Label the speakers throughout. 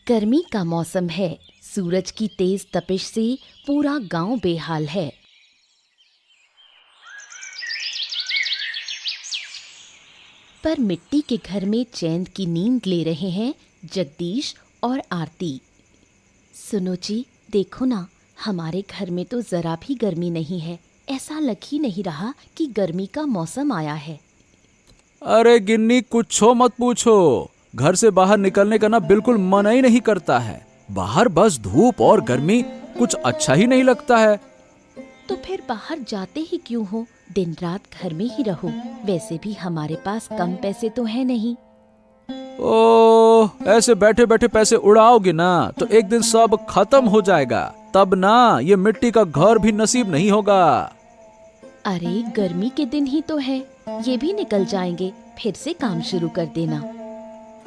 Speaker 1: गर्मी का मौसम है। सूरज की तेज तपिश से पूरा गांव बेहाल है। पर मिट्टी के घर में चैन की नींद ले रहे हैं जगदीश और आरती। सुनो जी, देखो ना, हमारे घर में तो जरा भी गर्मी नहीं है। ऐसा लग ही नहीं रहा कि गर्मी का मौसम आया है।
Speaker 2: अरे गिन्नी, कुछो मत पूछो। घर से बाहर निकलने का ना बिल्कुल मन ही नहीं करता है। बाहर बस धूप और गर्मी, कुछ अच्छा ही नहीं लगता है।
Speaker 1: तो फिर बाहर जाते ही क्यों हो? दिन रात घर में ही रहो। वैसे भी हमारे पास कम पैसे तो है नहीं।
Speaker 2: ओह, ऐसे बैठे बैठे पैसे उड़ाओगे ना तो एक दिन सब खत्म हो जाएगा। तब ना ये मिट्टी का घर भी नसीब नहीं होगा।
Speaker 1: अरे गर्मी के दिन ही तो है, ये भी निकल जाएंगे। फिर से काम शुरू कर देना।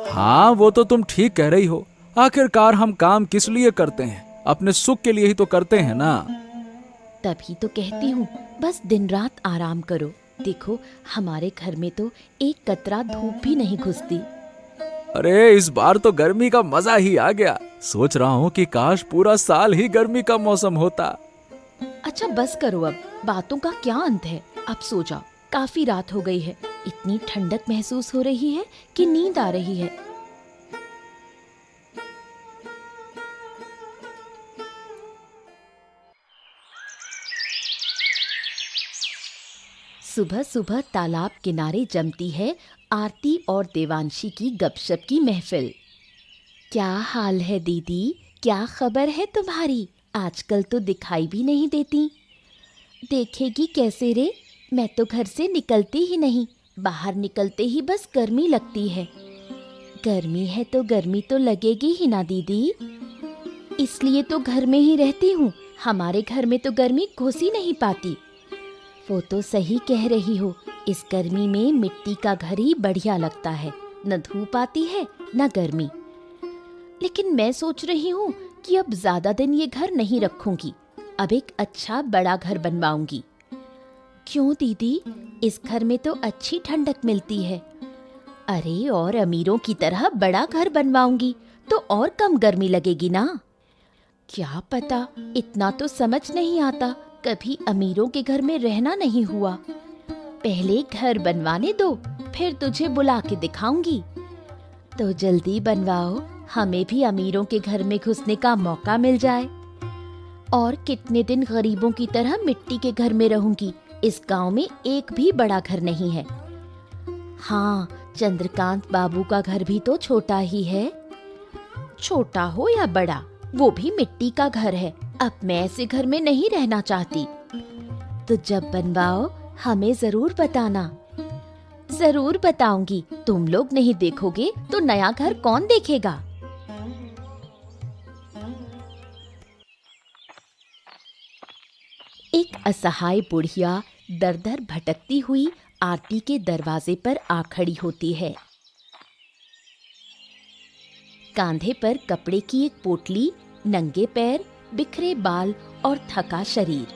Speaker 2: हाँ, वो तो तुम ठीक कह रही हो। आखिरकार हम काम किस लिए करते हैं? अपने सुख के लिए ही तो करते हैं ना।
Speaker 1: तभी तो कहती हूँ, बस दिन रात आराम करो। देखो, हमारे घर में तो एक कतरा धूप भी नहीं घुसती।
Speaker 2: अरे इस बार तो गर्मी का मजा ही आ गया। सोच रहा हूँ कि काश पूरा साल ही गर्मी का मौसम होता।
Speaker 1: अच्छा बस करो, अब बातों का क्या अंत है। अब सो जाओ, काफी रात हो गई है। इतनी ठंडक महसूस हो रही है कि नींद आ रही है। सुबह सुबह तालाब किनारे जमती है आरती और देवांशी की गपशप की महफिल। क्या हाल है दीदी? क्या खबर है तुम्हारी? आजकल तो दिखाई भी नहीं देती। देखेगी कैसे रे? मैं तो घर से निकलती ही नहीं। बाहर निकलते ही बस गर्मी लगती है। गर्मी है तो गर्मी तो लगेगी ही ना दीदी। इसलिए तो घर में ही रहती हूँ। हमारे घर में तो गर्मी घुस ही नहीं पाती। वो तो सही कह रही हो। इस गर्मी में मिट्टी का घर ही बढ़िया लगता है। न धूप आती है न गर्मी। लेकिन मैं सोच रही हूँ कि अब ज्यादा दिन ये घर नहीं रखूंगी। अब एक अच्छा बड़ा घर बनवाऊंगी। क्यों दीदी? इस घर में तो अच्छी ठंडक मिलती है। अरे और अमीरों की तरह बड़ा घर बनवाऊंगी तो और कम गर्मी लगेगी ना। क्या पता, इतना तो समझ नहीं आता। कभी अमीरों के घर में रहना नहीं हुआ। पहले घर बनवाने दो, फिर तुझे बुला के दिखाऊंगी। तो जल्दी बनवाओ, हमें भी अमीरों के घर में घुसने का मौका मिल जाए। और कितने दिन गरीबों की तरह मिट्टी के घर में रहूंगी। इस गांव में एक भी बड़ा घर नहीं है। हाँ, चंद्रकांत बाबू का घर भी तो छोटा ही है। छोटा हो या बड़ा, वो भी मिट्टी का घर है। अब मैं ऐसे घर में नहीं रहना चाहती। तो जब बनवाओ हमें जरूर बताना। जरूर बताऊंगी। तुम लोग नहीं देखोगे तो नया घर कौन देखेगा? एक असहाय बुढ़िया दर-दर भटकती हुई आरती के दरवाजे पर आ खड़ी होती है। कांधे पर कपड़े की एक पोटली, नंगे पैर, बिखरे बाल और थका शरीर।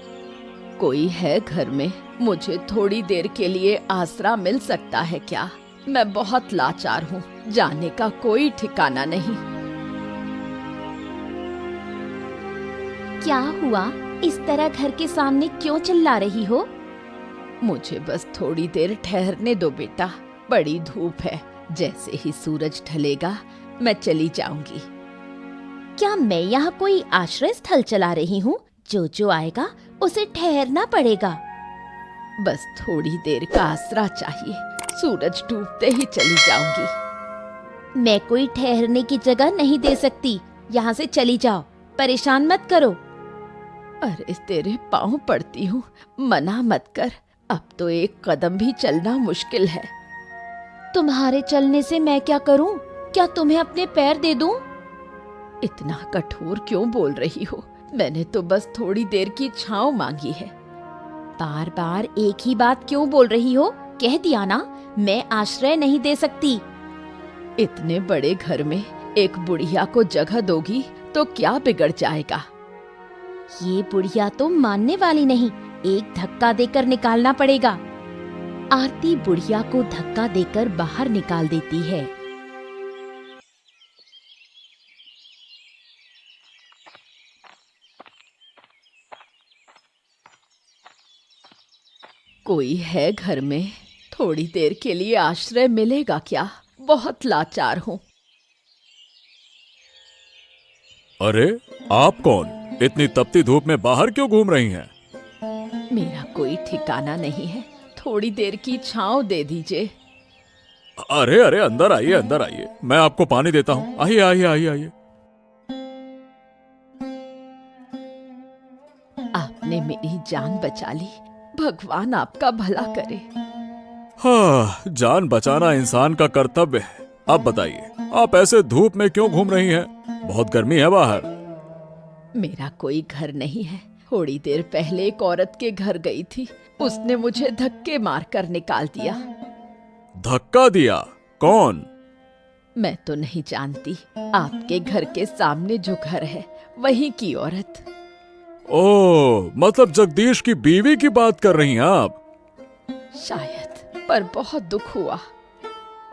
Speaker 1: कोई है घर में? मुझे थोड़ी देर के लिए आसरा मिल सकता है क्या? मैं बहुत लाचार हूँ। जाने का कोई ठिकाना नहीं। क्या हुआ? इस तरह घर के सामने क्यों चिल्ला रही हो? मुझे बस थोड़ी देर ठहरने दो बेटा। बड़ी धूप है। जैसे ही सूरज ढलेगा मैं चली जाऊंगी। क्या मैं यहाँ कोई आश्रय स्थल चला रही हूँ? जो आएगा उसे ठहरना पड़ेगा। बस थोड़ी देर का आसरा चाहिए। सूरज डूबते ही चली जाऊंगी। मैं कोई ठहरने की जगह नहीं दे सकती। यहाँ से चली जाओ, परेशान मत करो। अरे तेरे पाँव पड़ती हूँ, मना मत कर। अब तो एक कदम भी चलना मुश्किल है। तुम्हारे चलने से मैं क्या करूँ? क्या तुम्हें अपने पैर दे दूँ? इतना कठोर क्यों बोल रही हो? मैंने तो बस थोड़ी देर की छांव मांगी है। बार बार एक ही बात क्यों बोल रही हो? कह दिया ना, मैं आश्रय नहीं दे सकती। इतने बड़े घर में एक बुढ़िया को जगह दोगी तो क्या बिगड़ जाएगा? ये बुढ़िया तो मानने वाली नहीं। एक धक्का देकर निकालना पड़ेगा। आरती बुढ़िया को धक्का देकर बाहर निकाल देती है। कोई है घर में? थोड़ी देर के लिए आश्रय मिलेगा क्या? बहुत लाचार हूँ।
Speaker 2: अरे आप कौन? इतनी तपती धूप में बाहर क्यों घूम रही हैं?
Speaker 1: मेरा कोई ठिकाना नहीं है, थोड़ी देर की छांव दे दीजिए।
Speaker 2: अरे अरे अंदर आइए, अंदर आइए, मैं आपको पानी देता हूँ। आइए आइए आइए आइए।
Speaker 1: आपने मेरी जान बचा ली, भगवान आपका भला करे।
Speaker 2: हाँ, जान बचाना इंसान का कर्तव्य है। अब बताइए, आप ऐसे धूप में क्यों घूम रही हैं? बहुत गर्मी है बाहर।
Speaker 1: मेरा कोई घर नहीं है। थोड़ी देर पहले एक औरत के घर गई थी, उसने मुझे धक्के मारकर निकाल दिया।
Speaker 2: धक्का दिया? कौन?
Speaker 1: मैं तो नहीं जानती। आपके घर के सामने जो घर है वहीं की औरत।
Speaker 2: ओह, मतलब जगदीश की बीवी की बात कर रही हैं आप?
Speaker 1: शायद, पर बहुत दुख हुआ।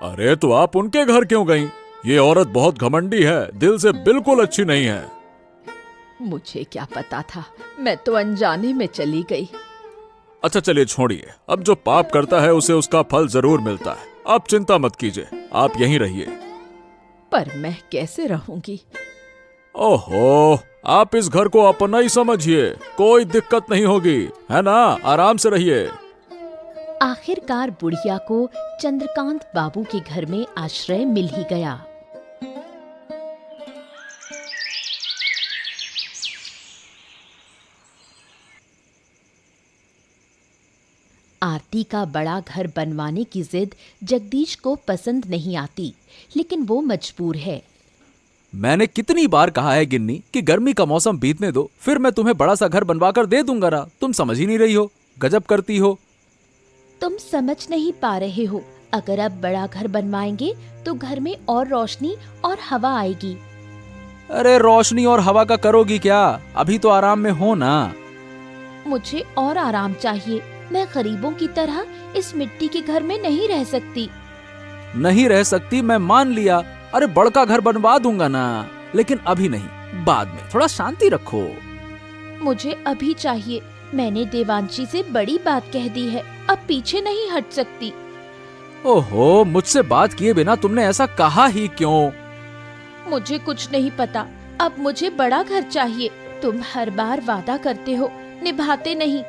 Speaker 2: अरे तो आप उनके घर क्यों गईं? ये औरत बहुत घमंडी है, दिल से बिल्कुल अच्छी नहीं है।
Speaker 1: मुझे क्या पता था, मैं तो अनजाने में चली गई।
Speaker 2: अच्छा चलिए छोड़िए, अब जो पाप करता है उसे उसका फल जरूर मिलता है। आप चिंता मत कीजिए, आप यहीं रहिए।
Speaker 1: पर मैं कैसे रहूंगी?
Speaker 2: ओहो, आप इस घर को अपना ही समझिए, कोई दिक्कत नहीं होगी, है ना? आराम से रहिए।
Speaker 1: आखिरकार बुढ़िया को चंद्रकांत बाबू के घर में आश्रय मिल ही गया। आरती का बड़ा घर बनवाने की जिद जगदीश को पसंद नहीं आती, लेकिन वो मजबूर है।
Speaker 2: मैंने कितनी बार कहा है गिन्नी कि गर्मी का मौसम बीतने दो, फिर मैं तुम्हें बड़ा सा घर बनवा कर दे दूंगा ना। तुम समझ ही नहीं रही हो, गजब करती हो।
Speaker 1: तुम समझ नहीं पा रहे हो, अगर अब बड़ा घर बनवाएंगे तो घर में और रोशनी और हवा आएगी।
Speaker 2: अरे रोशनी और हवा का करोगी क्या? अभी तो आराम में हो ना।
Speaker 1: मुझे और आराम चाहिए। मैं गरीबों की तरह इस मिट्टी के घर में नहीं रह सकती।
Speaker 2: नहीं रह सकती, मैं मान लिया। अरे बड़का घर बनवा दूंगा ना, लेकिन अभी नहीं, बाद में। थोड़ा शांति रखो।
Speaker 1: मुझे अभी चाहिए। मैंने देवांशी से बड़ी बात कह दी है, अब पीछे नहीं हट सकती।
Speaker 2: ओहो, मुझसे बात किए बिना तुमने ऐसा कहा ही क्यों?
Speaker 1: मुझे कुछ नहीं पता, अब मुझे बड़ा घर चाहिए। तुम हर बार वादा करते हो, निभाते नहीं।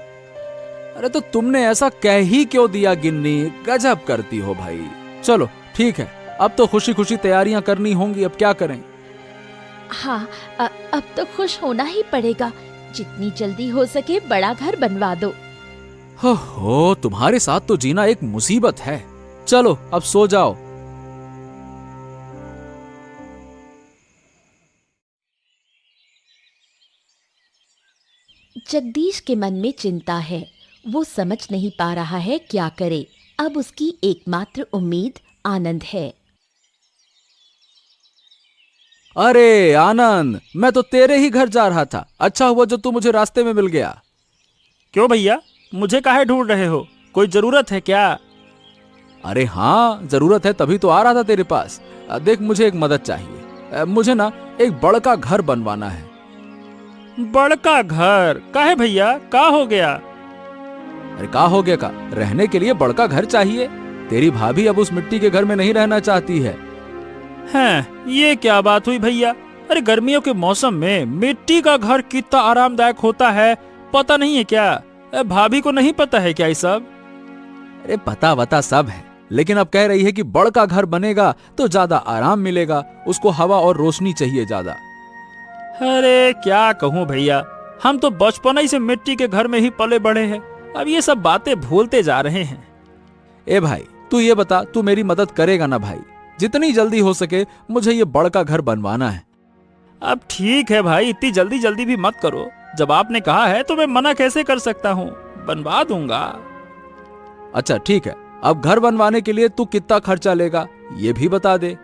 Speaker 2: अरे तो तुमने ऐसा कह ही क्यों दिया गिन्नी? गजब करती हो भाई। चलो ठीक है, अब तो खुशी खुशी तैयारियां करनी होंगी, अब क्या करें?
Speaker 1: हाँ, अब तो खुश होना ही पड़ेगा। जितनी जल्दी हो सके बड़ा घर बनवा दो।
Speaker 2: हो, तुम्हारे साथ तो जीना एक मुसीबत है। चलो अब सो जाओ।
Speaker 1: जगदीश के मन में चिंता है, वो समझ नहीं पा रहा है क्या करे। अब उसकी एकमात्र उम्मीद आनंद है।
Speaker 2: अरे आनंद, मैं तो तेरे ही घर जा रहा था। अच्छा हुआ जो तू मुझे रास्ते में मिल गया।
Speaker 3: क्यों भैया, मुझे काहे ढूंढ रहे हो? कोई जरूरत है क्या?
Speaker 2: अरे हाँ, जरूरत है, तभी तो आ रहा था तेरे पास। देख, मुझे एक मदद चाहिए। मुझे ना एक बड़का घर बनवाना है।
Speaker 3: बड़का घर? काहे भैया, का हो गया?
Speaker 2: अरे का हो गया का? रहने के लिए बड़का घर चाहिए। तेरी भाभी अब उस मिट्टी के घर में नहीं रहना चाहती है।
Speaker 3: हैं, ये क्या बात हुई भैया? अरे गर्मियों के मौसम में मिट्टी का घर कितना आरामदायक होता है, पता नहीं है क्या? भाभी को नहीं पता है क्या ये सब?
Speaker 2: अरे पता वता सब है, लेकिन अब कह रही है कि बड़का घर बनेगा तो ज्यादा आराम मिलेगा, उसको हवा और रोशनी चाहिए ज्यादा।
Speaker 3: अरे क्या कहूँ भैया, हम तो बचपन ही से मिट्टी के घर में ही पले बड़े हैं, अब ये सब बातें भूलते जा रहे हैं।
Speaker 2: ए भाई, तू ये बता, तू मेरी मदद करेगा ना भाई? जितनी जल्दी हो सके मुझे ये बड़का घर बनवाना है।
Speaker 3: अब ठीक है भाई, इतनी जल्दी जल्दी भी मत करो। जब आपने कहा है तो मैं मना कैसे कर सकता हूँ, बनवा दूंगा।
Speaker 2: अच्छा ठीक है, अब घर बनवाने के लिए तू कितना खर्चा लेगा ये भी बता दे।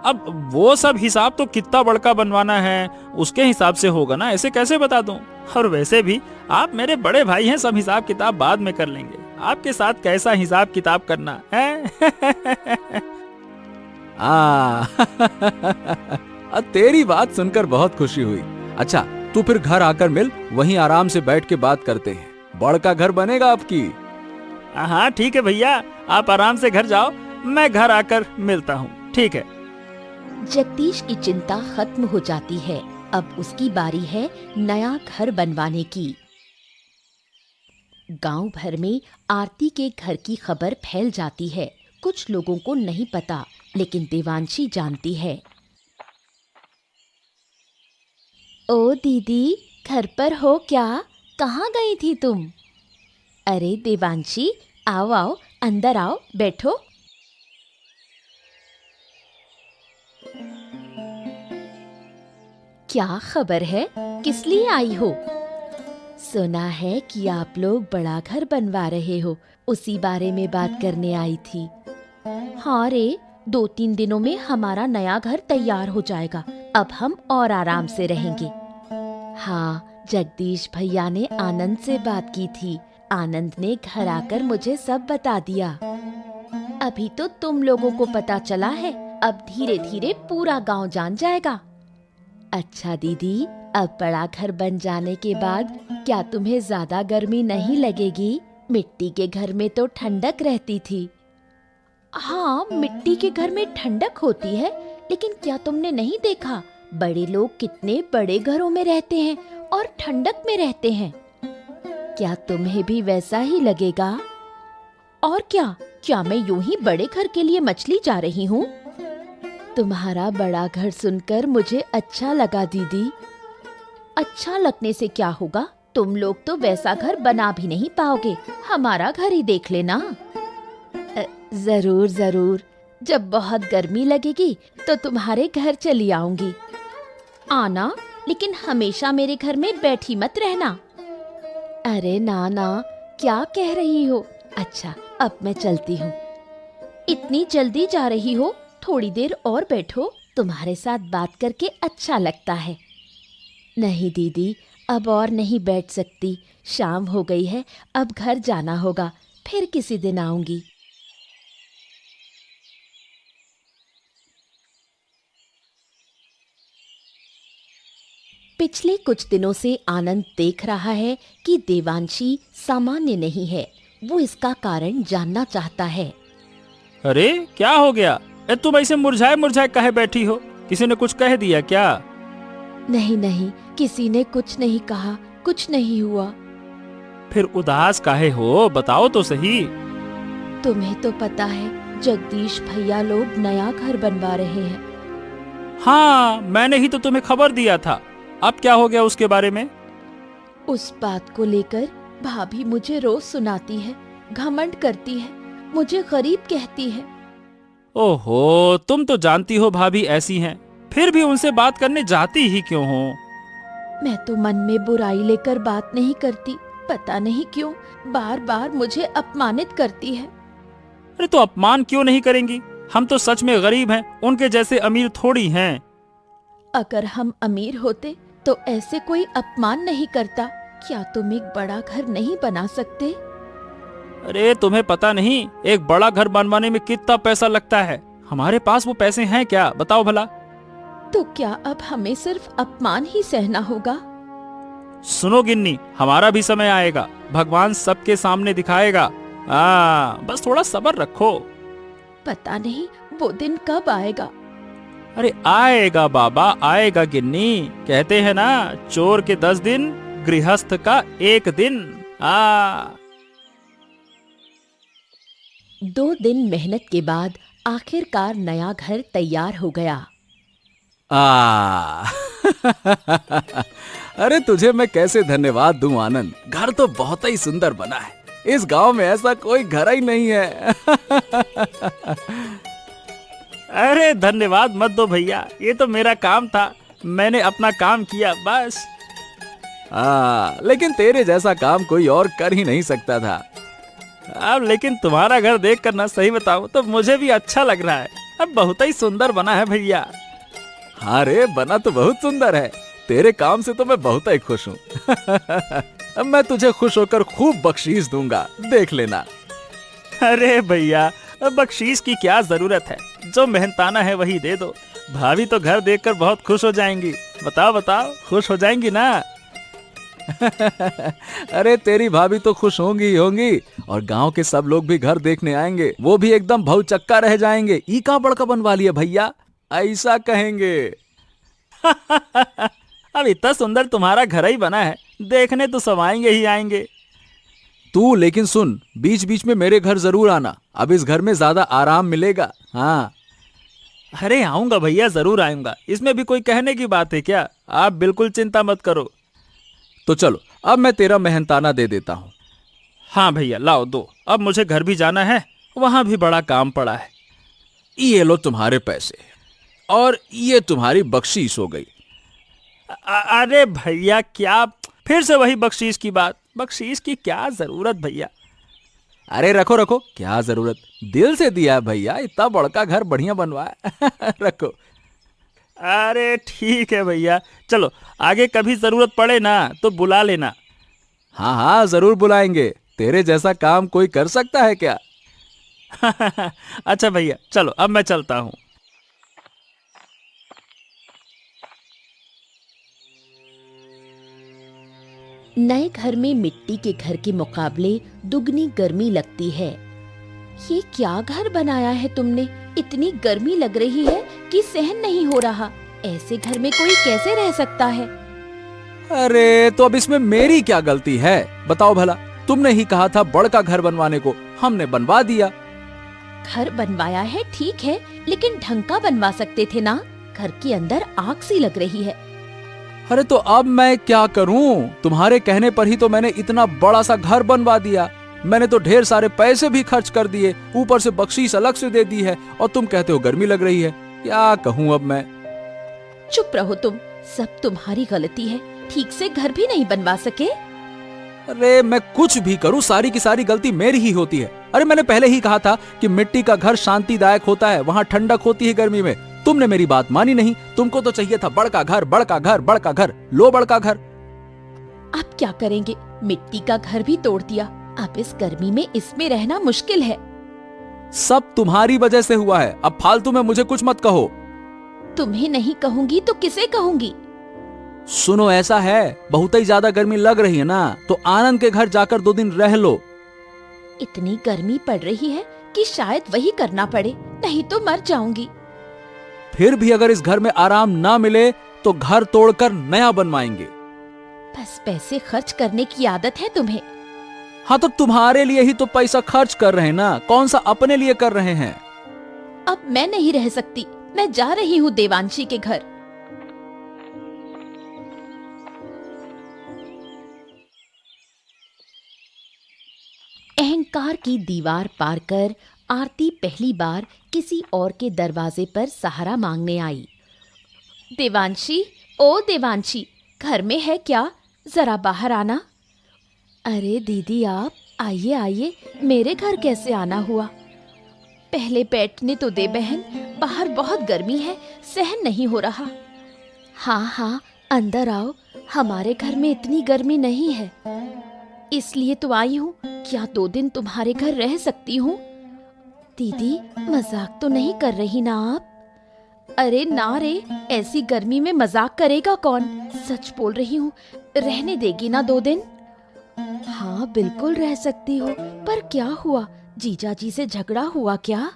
Speaker 3: अब वो सब हिसाब तो कितना बड़का बनवाना है उसके हिसाब से होगा ना, ऐसे कैसे बता दूं? और वैसे भी आप मेरे बड़े भाई हैं, सब हिसाब किताब बाद में कर लेंगे। आपके साथ कैसा हिसाब किताब करना है?
Speaker 2: तेरी बात सुनकर बहुत खुशी हुई। अच्छा तू फिर घर आकर मिल, वहीं आराम से बैठ के बात करते हैं। बड़का घर बनेगा आपकी।
Speaker 3: हाँ ठीक है भैया, आप आराम से घर जाओ, मैं घर आकर मिलता हूँ। ठीक है।
Speaker 1: जगदीश की चिंता खत्म हो जाती है। अब उसकी बारी है नया घर बनवाने की। गांव भर में आरती के घर की खबर फैल जाती है। कुछ लोगों को नहीं पता, लेकिन देवांशी जानती है। ओ दीदी, घर पर हो क्या? कहाँ गई थी तुम? अरे देवांशी, आओ आओ, अंदर आओ, बैठो। क्या खबर है? किस लिए आई हो? सुना है कि आप लोग बड़ा घर बनवा रहे हो, उसी बारे में बात करने आई थी। हाँ रे, 2-3 दिनों में हमारा नया घर तैयार हो जाएगा। अब हम और आराम से रहेंगे। हाँ, जगदीश भैया ने आनंद से बात की थी। आनंद ने घर आकर मुझे सब बता दिया। अभी तो तुम लोगों को पता चला है, अब धीरे धीरे पूरा गांव जान जाएगा। अच्छा दीदी, अब बड़ा घर बन जाने के बाद क्या तुम्हें ज्यादा गर्मी नहीं लगेगी? मिट्टी के घर में तो ठंडक रहती थी। हाँ, मिट्टी के घर में ठंडक होती है, लेकिन क्या तुमने नहीं देखा बड़े लोग कितने बड़े घरों में रहते हैं और ठंडक में रहते हैं? क्या तुम्हें भी वैसा ही लगेगा? और क्या मैं यूं ही बड़े घर के लिए मछली जा रही हूँ? तुम्हारा बड़ा घर सुनकर मुझे अच्छा लगा दीदी। अच्छा लगने से क्या होगा? तुम लोग तो वैसा घर बना भी नहीं पाओगे। हमारा घर ही देख लेना। जरूर जरूर, जब बहुत गर्मी लगेगी तो तुम्हारे घर चली आऊंगी। आना, लेकिन हमेशा मेरे घर में बैठी मत रहना। अरे ना ना, क्या कह रही हो? अच्छा, अब मैं चलती हूँ। इतनी जल्दी जा रही हो? थोड़ी देर और बैठो, तुम्हारे साथ बात करके अच्छा लगता है। नहीं दीदी, अब और नहीं बैठ सकती। शाम हो गई है, अब घर जाना होगा। फिर किसी दिन आऊंगी। पिछले कुछ दिनों से आनंद देख रहा है कि देवांशी सामान्य नहीं है। वो इसका कारण जानना चाहता है।
Speaker 3: अरे क्या हो गया? तुम ऐसे मुरझाए मुरझाए कहे बैठी हो? किसी ने कुछ कह दिया क्या?
Speaker 1: नहीं नहीं, किसी ने कुछ नहीं कहा, कुछ नहीं हुआ।
Speaker 3: फिर उदास काहे हो? बताओ तो सही।
Speaker 1: तुम्हें तो पता है, जगदीश भैया लोग नया घर बनवा रहे हैं।
Speaker 3: हाँ, मैंने ही तो तुम्हें खबर दिया था। अब क्या हो गया उसके बारे में?
Speaker 1: उस बात को लेकर भाभी मुझे रोज सुनाती है, घमंड करती है, मुझे गरीब कहती है।
Speaker 3: ओहो, तुम तो जानती हो भाभी ऐसी हैं, फिर भी उनसे बात करने जाती ही क्यों हो?
Speaker 1: मैं तो मन में बुराई लेकर बात नहीं करती, पता नहीं क्यों बार बार मुझे अपमानित करती है।
Speaker 3: अरे तो अपमान क्यों नहीं करेंगी? हम तो सच में गरीब हैं, उनके जैसे अमीर थोड़ी हैं।
Speaker 1: अगर हम अमीर होते तो ऐसे कोई अपमान नहीं करता। क्या तुम एक बड़ा घर नहीं बना सकते?
Speaker 3: अरे तुम्हें पता नहीं, एक बड़ा घर बनवाने में कितना पैसा लगता है। हमारे पास वो पैसे हैं क्या? बताओ भला।
Speaker 1: तो क्या अब हमें सिर्फ अपमान ही सहना होगा?
Speaker 3: सुनो गिन्नी, हमारा भी समय आएगा, भगवान सबके सामने दिखाएगा। बस थोड़ा सब्र रखो।
Speaker 1: पता नहीं वो दिन कब आएगा।
Speaker 3: अरे आएगा बाबा, आएगा गिन्नी। कहते हैं ना, चोर के 10 दिन, गृहस्थ का 1 दिन।
Speaker 1: 2 दिन मेहनत के बाद आखिरकार नया घर तैयार हो गया।
Speaker 2: अरे तुझे मैं कैसे धन्यवाद दूं आनंद। घर तो बहुत ही सुंदर बना है। इस गांव में ऐसा कोई घर ही नहीं है।
Speaker 3: अरे धन्यवाद मत दो भैया, ये तो मेरा काम था, मैंने अपना काम किया बस।
Speaker 2: लेकिन तेरे जैसा काम कोई और कर ही नहीं सकता था।
Speaker 3: अब लेकिन तुम्हारा घर देख कर ना, सही बताऊं तो मुझे भी अच्छा लग रहा है। अब बहुत ही सुंदर बना है भैया।
Speaker 2: हाँ रे, बना तो बहुत सुंदर है। तेरे काम से तो मैं बहुत ही खुश हूँ। अब मैं तुझे खुश होकर खूब बख्शीश दूंगा, देख लेना।
Speaker 3: अरे भैया, बख्शीश की क्या जरूरत है, जो मेहनताना है वही दे दो। भाभी तो घर देखकर बहुत खुश हो जाएंगी। बताओ बताओ, खुश हो जाएंगी ना?
Speaker 2: अरे तेरी भाभी तो खुश होंगी ही होंगी, और गांव के सब लोग भी घर देखने आएंगे, वो भी एकदम भौचक्का रह जाएंगे। ई का बड़का बनवा लिया भैया, ऐसा कहेंगे।
Speaker 3: अब इतना सुंदर तुम्हारा घर ही बना है, देखने तो सब आएंगे ही आएंगे।
Speaker 2: तू लेकिन सुन, बीच बीच में मेरे घर जरूर आना, अब इस घर में ज्यादा आराम मिलेगा। हाँ
Speaker 3: अरे आऊंगा भैया, जरूर आऊंगा, इसमें भी कोई कहने की बात है क्या? आप बिल्कुल चिंता मत करो।
Speaker 2: तो चलो, अब मैं तेरा मेहनताना दे देता हूँ।
Speaker 3: हाँ भैया लाओ दो, अब मुझे घर भी जाना है, वहां भी बड़ा काम पड़ा है।
Speaker 2: ये लो तुम्हारे पैसे, और ये तुम्हारी बख्शीश हो गई।
Speaker 3: अरे भैया क्या फिर से वही बख्शीश की बात? बख्शीश की क्या जरूरत भैया?
Speaker 2: अरे रखो रखो, क्या जरूरत, दिल से दिया है भैया, इतना बड़का घर बढ़िया बनवाया। रखो।
Speaker 3: अरे ठीक है भैया, चलो आगे कभी जरूरत पड़े ना तो बुला लेना।
Speaker 2: हाँ हाँ जरूर बुलाएंगे, तेरे जैसा काम कोई कर सकता है क्या?
Speaker 3: अच्छा भैया चलो, अब मैं चलता हूँ।
Speaker 1: नए घर में मिट्टी के घर के मुकाबले दुगनी गर्मी लगती है। ये क्या घर बनाया है तुमने? इतनी गर्मी लग रही है कि सहन नहीं हो रहा। ऐसे घर में कोई कैसे रह सकता है?
Speaker 2: अरे तो अब इसमें मेरी क्या गलती है, बताओ भला। तुमने ही कहा था बड़का घर बनवाने को, हमने बनवा दिया।
Speaker 1: घर बनवाया है ठीक है, लेकिन ढंग का बनवा सकते थे ना। घर के अंदर आग सी लग रही है।
Speaker 2: अरे तो अब मैं क्या करूं, तुम्हारे कहने पर ही तो मैंने इतना बड़ा सा घर बनवा दिया। मैंने तो ढेर सारे पैसे भी खर्च कर दिए, ऊपर से बख्शीश अलग से दे दी है, और तुम कहते हो गर्मी लग रही है। क्या कहूं अब मैं?
Speaker 1: चुप रहो तुम, सब तुम्हारी गलती है। ठीक से घर भी नहीं बनवा सके।
Speaker 2: अरे मैं कुछ भी करूं, सारी की सारी गलती मेरी ही होती है। अरे मैंने पहले ही कहा था कि मिट्टी का घर शांतिदायक होता है, वहाँ ठंडक होती है गर्मी में। तुमने मेरी बात मानी नहीं, तुमको तो चाहिए था बड़का घर, बड़का घर, बड़का घर। लो बड़का घर।
Speaker 1: अब क्या करेंगे? मिट्टी का घर भी तोड़ दिया। अब इस गर्मी में इसमें रहना मुश्किल है।
Speaker 2: सब तुम्हारी वजह से हुआ है, अब फालतू में मुझे कुछ मत कहो।
Speaker 1: तुम्हें नहीं कहूंगी तो किसे कहूंगी?
Speaker 2: सुनो ऐसा है, बहुत ही ज्यादा गर्मी लग रही है ना, तो आनंद के घर जाकर 2 दिन रह लो।
Speaker 1: इतनी गर्मी पड़ रही है कि शायद वही करना पड़े, नहीं तो मर जाऊंगी।
Speaker 2: फिर भी अगर इस घर में आराम ना मिले तो घर तोड़कर नया बनवाएंगे।
Speaker 1: बस पैसे खर्च करने की आदत है तुम्हें।
Speaker 2: हाँ तो तुम्हारे लिए ही तो पैसा खर्च कर रहे हैं ना, कौन सा अपने लिए कर रहे हैं?
Speaker 1: अब मैं नहीं रह सकती, मैं जा रही हूँ देवांशी के घर। अहंकार की दीवार पार कर आरती पहली बार किसी और के दरवाजे पर सहारा मांगने आई। देवांशी, ओ देवांशी, घर में है क्या? जरा बाहर आना। अरे दीदी आप आइए आइए, मेरे घर कैसे आना हुआ? पहले बैठने तो दे बहन, बाहर बहुत गर्मी है, सहन नहीं हो रहा। हाँ हाँ अंदर आओ, हमारे घर में इतनी गर्मी नहीं है, इसलिए तो आई हूँ। क्या 2 दिन तुम्हारे घर रह सकती हूँ? दीदी मजाक तो नहीं कर रही ना आप? अरे ना रे, ऐसी गर्मी में मजाक करेगा कौन? सच बोल रही हूँ, रहने देगी ना 2 दिन? हाँ बिल्कुल रह सकती हो, पर क्या हुआ? जीजा जी से झगड़ा हुआ क्या?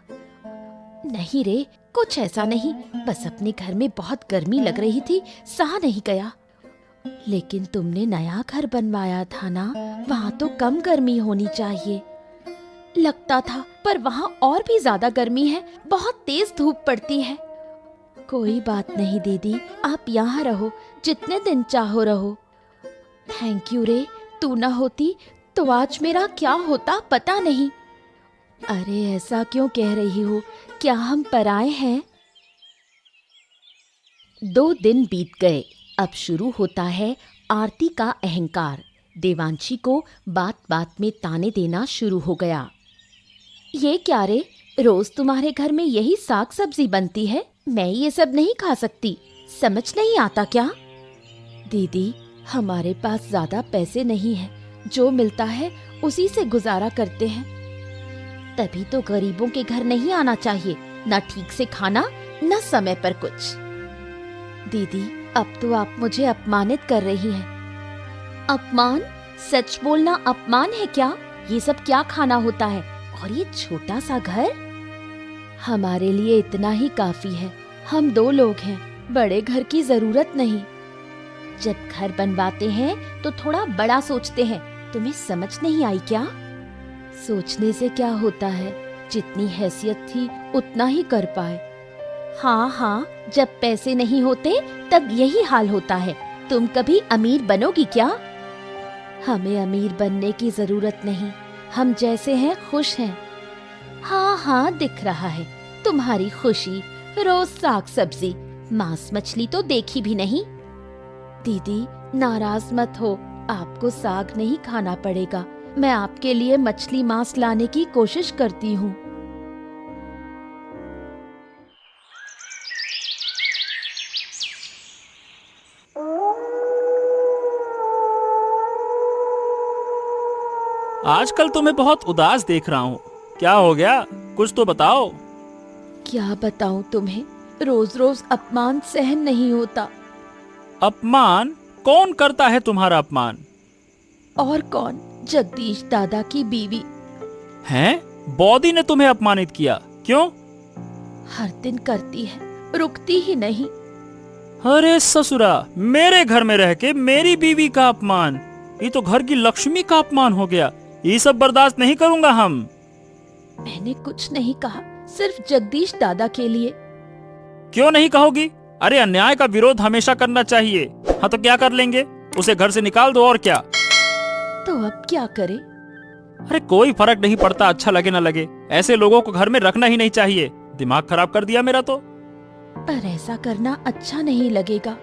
Speaker 1: नहीं रे, कुछ ऐसा नहीं, बस अपने घर में बहुत गर्मी लग रही थी, सहा नहीं गया। लेकिन तुमने नया घर बनवाया था ना, वहाँ तो कम गर्मी होनी चाहिए। लगता था, पर वहाँ और भी ज्यादा गर्मी है, बहुत तेज धूप पड़ती है। कोई बात नहीं दीदी, आप यहाँ रहो, जितने दिन चाहो रहो। थैंक यू रे, तू न होती तो आज मेरा क्या होता पता नहीं। अरे ऐसा क्यों कह रही हो, क्या हम पराए हैं? 2 दिन बीत गए। अब शुरू होता है आरती का अहंकार। देवांशी को बात बात में ताने देना शुरू हो गया। ये क्या रे, रोज तुम्हारे घर में यही साग सब्जी बनती है, मैं ये सब नहीं खा सकती, समझ नहीं आता क्या? दीदी हमारे पास ज्यादा पैसे नहीं है, जो मिलता है उसी से गुजारा करते हैं। तभी तो गरीबों के घर नहीं आना चाहिए, न ठीक से खाना न समय पर कुछ। दीदी अब तो आप मुझे अपमानित कर रही हैं। अपमान? सच बोलना अपमान है क्या? ये सब क्या खाना होता है? और ये छोटा सा घर? हमारे लिए इतना ही काफी है। हम 2 लोग हैं, बड़े घर की जरूरत नहीं। जब घर बनवाते हैं तो थोड़ा बड़ा सोचते हैं। तुम्हें समझ नहीं आई क्या? सोचने से क्या होता है, जितनी हैसियत थी उतना ही कर पाए। हाँ हाँ, जब पैसे नहीं होते तब यही हाल होता है। तुम कभी अमीर बनोगी क्या? हमें अमीर बनने की जरूरत नहीं, हम जैसे हैं खुश हैं। हाँ हाँ, दिख रहा है तुम्हारी खुशी। रोज साग सब्जी, मांस मछली तो देखी भी नहीं। दीदी नाराज मत हो, आपको साग नहीं खाना पड़ेगा। मैं आपके लिए मछली मांस लाने की कोशिश करती हूँ।
Speaker 3: आजकल तुम्हें बहुत उदास देख रहा हूँ, क्या हो गया? कुछ तो बताओ।
Speaker 1: क्या बताऊं तुम्हें, रोज रोज अपमान सहन नहीं होता।
Speaker 3: अपमान? कौन करता है तुम्हारा अपमान?
Speaker 1: और कौन, जगदीश दादा की बीवी।
Speaker 3: हैं? बॉदी ने तुम्हें अपमानित किया? क्यों?
Speaker 1: हर दिन करती है, रुकती ही नहीं।
Speaker 3: अरे ससुरा, मेरे घर में रह के मेरी बीवी का अपमान, ये तो घर की लक्ष्मी का अपमान हो गया। ये सब बर्दाश्त नहीं करूंगा हम।
Speaker 1: मैंने कुछ नहीं कहा, सिर्फ जगदीश दादा के लिए।
Speaker 3: क्यों नहीं कहोगी? अरे अन्याय का विरोध हमेशा करना चाहिए। हाँ तो क्या कर लेंगे? उसे घर से निकाल दो और क्या।
Speaker 1: तो अब क्या करें?
Speaker 3: अरे कोई फर्क नहीं पड़ता, अच्छा लगे ना लगे, ऐसे लोगों को घर में रखना ही नहीं चाहिए। दिमाग खराब कर दिया मेरा तो।
Speaker 1: पर ऐसा करना अच्छा नहीं लगेगा।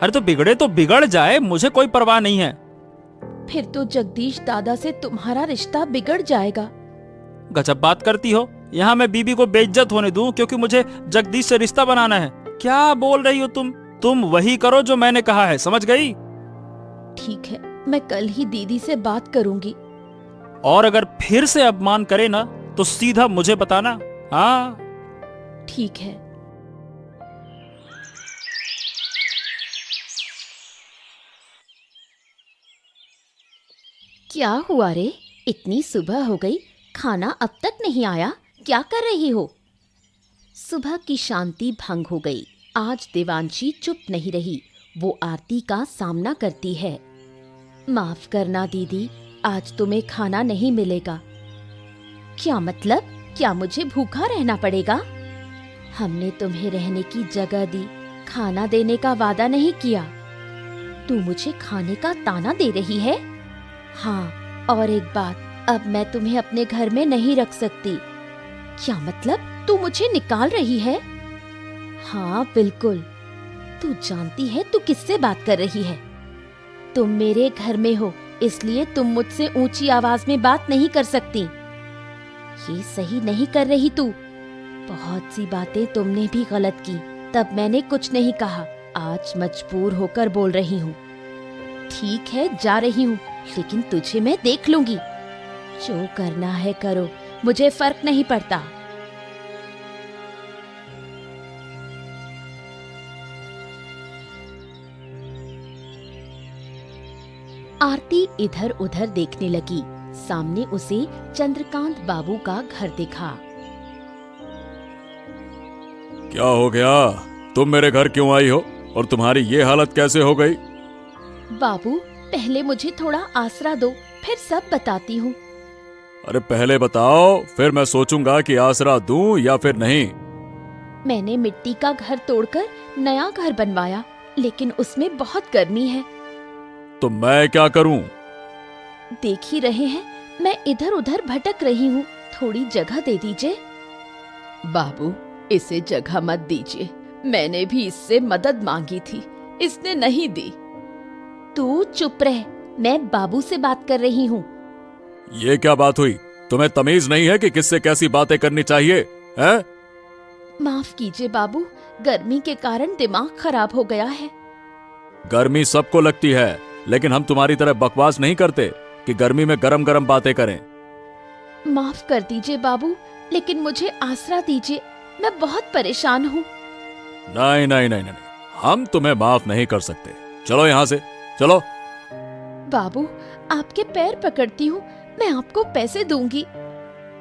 Speaker 3: अरे तो बिगड़े तो बिगड़ जाए, मुझे कोई परवाह नहीं है।
Speaker 1: फिर तो जगदीश दादा से तुम्हारा रिश्ता बिगड़ जाएगा।
Speaker 3: गजब बात करती हो। यहाँ मैं बीबी को बेइज्जत होने दूं क्योंकि मुझे जगदीश से रिश्ता बनाना है? क्या बोल रही हो तुम वही करो जो मैंने कहा है, समझ गई?
Speaker 1: ठीक है, मैं कल ही दीदी से बात करूंगी।
Speaker 3: और अगर फिर से अपमान करे ना तो सीधा मुझे बताना। हाँ
Speaker 1: ठीक है। क्या हुआ रे, इतनी सुबह हो गई, खाना अब तक नहीं आया? क्या कर रही हो? सुबह की शांति भंग हो गई। आज देवांशी चुप नहीं रही, वो आरती का सामना करती है। माफ करना दीदी, आज तुम्हें खाना नहीं मिलेगा। क्या मतलब? क्या मुझे भूखा रहना पड़ेगा? हमने तुम्हें रहने की जगह दी, खाना देने का वादा नहीं किया। तू मुझे खाने का ताना दे रही है? हाँ, और एक बात, अब मैं तुम्हें अपने घर में नहीं रख सकती। क्या मतलब? तू मुझे निकाल रही है? हाँ बिल्कुल। तू जानती है तू किससे बात कर रही है? तुम मेरे घर में हो, इसलिए तुम मुझसे ऊंची आवाज में बात नहीं कर सकती। ये सही नहीं कर रही तू। बहुत सी बातें तुमने भी गलत की, तब मैंने कुछ नहीं कहा। आज मजबूर होकर बोल रही हूँ। ठीक है, जा रही हूँ, लेकिन तुझे मैं देख लूंगी। जो करना है करो, मुझे फर्क नहीं पड़ता। आरती इधर उधर देखने लगी। सामने उसे चंद्रकांत बाबू का घर दिखा।
Speaker 4: क्या हो गया? तुम मेरे घर क्यों आई हो और तुम्हारी ये हालत कैसे हो गई?
Speaker 1: बाबू, पहले मुझे थोड़ा आसरा दो, फिर सब बताती हूँ।
Speaker 4: अरे पहले बताओ, फिर मैं सोचूंगा कि आसरा दूं या फिर नहीं।
Speaker 1: मैंने मिट्टी का घर तोड़कर नया घर बनवाया, लेकिन उसमें बहुत गर्मी है।
Speaker 4: तो मैं क्या करूं?
Speaker 1: देख ही रहे हैं, मैं इधर उधर भटक रही हूँ, थोड़ी जगह दे दीजिए। बाबू, इसे जगह मत दीजिए, मैंने भी इससे मदद मांगी थी, इसने नहीं दी। तू चुप रह, मैं बाबू से बात कर रही हूँ।
Speaker 4: ये क्या बात हुई? तुम्हें तमीज नहीं है कि किससे कैसी बातें करनी चाहिए, हैं?
Speaker 1: माफ कीजिए बाबू, गर्मी के कारण दिमाग खराब हो गया है।
Speaker 4: गर्मी सबको लगती है, लेकिन हम तुम्हारी तरह बकवास नहीं करते कि गर्मी में गरम गरम बातें करें।
Speaker 1: माफ कर दीजिए बाबू, लेकिन मुझे आसरा दीजिए, मैं बहुत परेशान हूँ।
Speaker 4: नहीं नहीं नहीं नहीं, हम तुम्हें माफ नहीं कर सकते। चलो यहाँ से, चलो।
Speaker 1: बाबू, आपके पैर पकड़ती हूँ, मैं आपको पैसे दूंगी।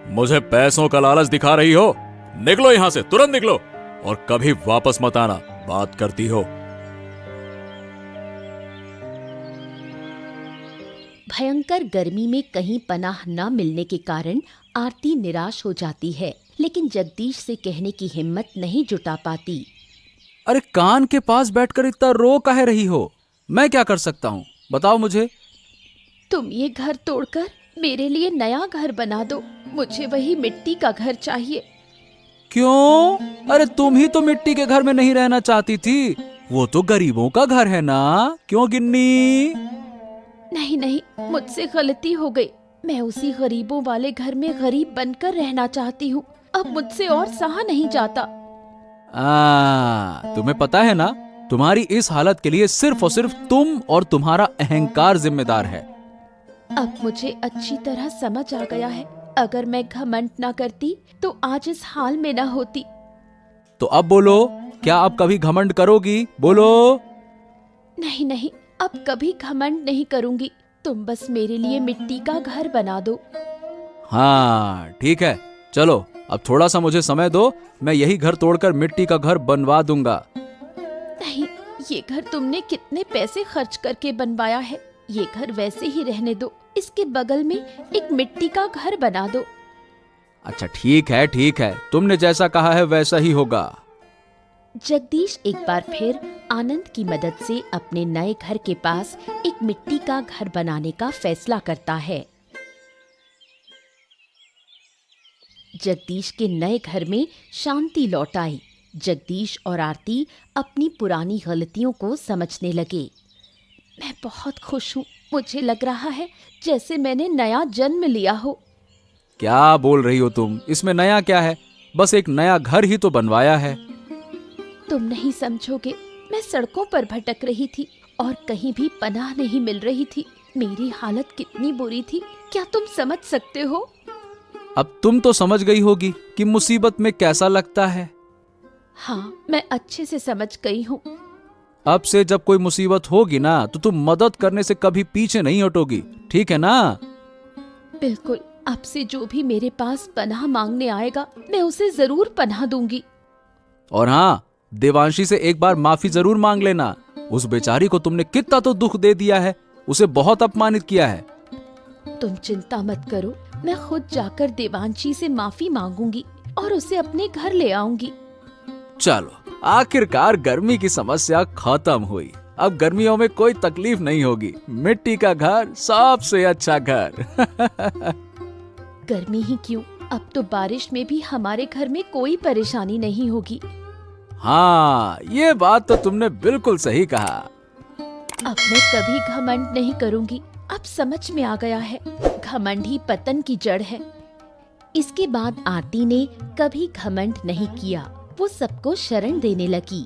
Speaker 4: मुझे पैसों का लालच दिखा रही हो? निकलो यहाँ से, तुरंत निकलो और कभी वापस मत आना। बात करती हो।
Speaker 1: भयंकर गर्मी में कहीं पनाह न मिलने के कारण आरती निराश हो जाती है, लेकिन जगदीश से कहने की हिम्मत नहीं जुटा पाती।
Speaker 2: अरे कान के पास बैठकर इतना रो काहे रही हो? मैं क्या कर सकता हूँ, बताओ मुझे।
Speaker 1: तुम ये घर तोड़कर मेरे लिए नया घर बना दो, मुझे वही मिट्टी का घर चाहिए।
Speaker 2: क्यों? अरे तुम ही तो मिट्टी के घर में नहीं रहना चाहती थी, वो तो गरीबों का घर है ना। क्यों गिन्नी?
Speaker 1: नहीं नहीं, मुझसे गलती हो गई। मैं उसी गरीबों वाले घर में गरीब बनकर रहना चाहती हूँ। अब मुझसे और सहा नहीं जाता।
Speaker 2: तुम्हें पता है ना, तुम्हारी इस हालत के लिए सिर्फ और सिर्फ तुम और तुम्हारा अहंकार जिम्मेदार है।
Speaker 1: अब मुझे अच्छी तरह समझ आ गया है, अगर मैं घमंड ना करती तो आज इस हाल में ना होती।
Speaker 2: तो अब बोलो, क्या अब कभी घमंड करोगी? बोलो।
Speaker 1: नहीं नहीं, अब कभी घमंड नहीं करूंगी। तुम बस मेरे लिए मिट्टी का घर बना दो।
Speaker 2: हाँ ठीक है, चलो अब थोड़ा सा मुझे समय दो, मैं यही घर तोड़कर मिट्टी का घर बनवा दूंगा।
Speaker 1: नहीं, ये घर तुमने कितने पैसे खर्च करके बनवाया है, ये घर वैसे ही रहने दो। इसके बगल में एक मिट्टी का घर बना दो।
Speaker 2: अच्छा ठीक है, तुमने जैसा कहा है वैसा ही होगा।
Speaker 1: जगदीश एक बार फिर आनंद की मदद से अपने नए घर के पास एक मिट्टी का घर बनाने का फैसला करता है। जगदीश के नए घर में शांति लौट आई। जगदीश और आरती अपनी पुरानी गलतियों को समझने लगे। मैं बहुत खुश हूँ, मुझे लग रहा है जैसे मैंने नया जन्म लिया हो।
Speaker 2: क्या बोल रही हो तुम? इसमें नया क्या है? बस एक नया घर ही तो बनवाया है।
Speaker 1: तुम नहीं समझोगे, मैं सड़कों पर भटक रही थी और कहीं भी पनाह नहीं मिल रही थी। मेरी हालत कितनी बुरी थी, क्या तुम समझ सकते हो?
Speaker 2: अब तुम तो समझ गई होगी कि मुसीबत में कैसा लगता है।
Speaker 1: हाँ, मैं अच्छे से समझ गई हूँ।
Speaker 2: अब से जब कोई मुसीबत होगी ना, तो तुम मदद करने से कभी पीछे नहीं हटोगी, ठीक है ना?
Speaker 1: बिल्कुल, अब से जो भी मेरे पास पनाह मांगने आएगा, मैं उसे जरूर पनाह दूंगी।
Speaker 2: और हाँ, देवांशी से एक बार माफी जरूर मांग लेना। उस बेचारी को तुमने कितना तो दुख दे दिया है, उसे बहुत अपमानित किया है।
Speaker 1: तुम चिंता मत करो, मैं खुद जाकर देवांशी से माफी मांगूंगी और उसे अपने घर ले आऊंगी।
Speaker 2: चलो, आखिरकार गर्मी की समस्या खत्म हुई। अब गर्मियों में कोई तकलीफ नहीं होगी। मिट्टी का घर सबसे अच्छा घर।
Speaker 1: गर्मी ही क्यों, अब तो बारिश में भी हमारे घर में कोई परेशानी नहीं होगी।
Speaker 2: हाँ, ये बात तो तुमने बिल्कुल सही कहा।
Speaker 1: अब मैं कभी घमंड नहीं करूंगी। अब समझ में आ गया है, घमंड ही पतन की जड़ है। इसके बाद आरती ने कभी घमंड नहीं किया। वो सबको शरण देने लगी।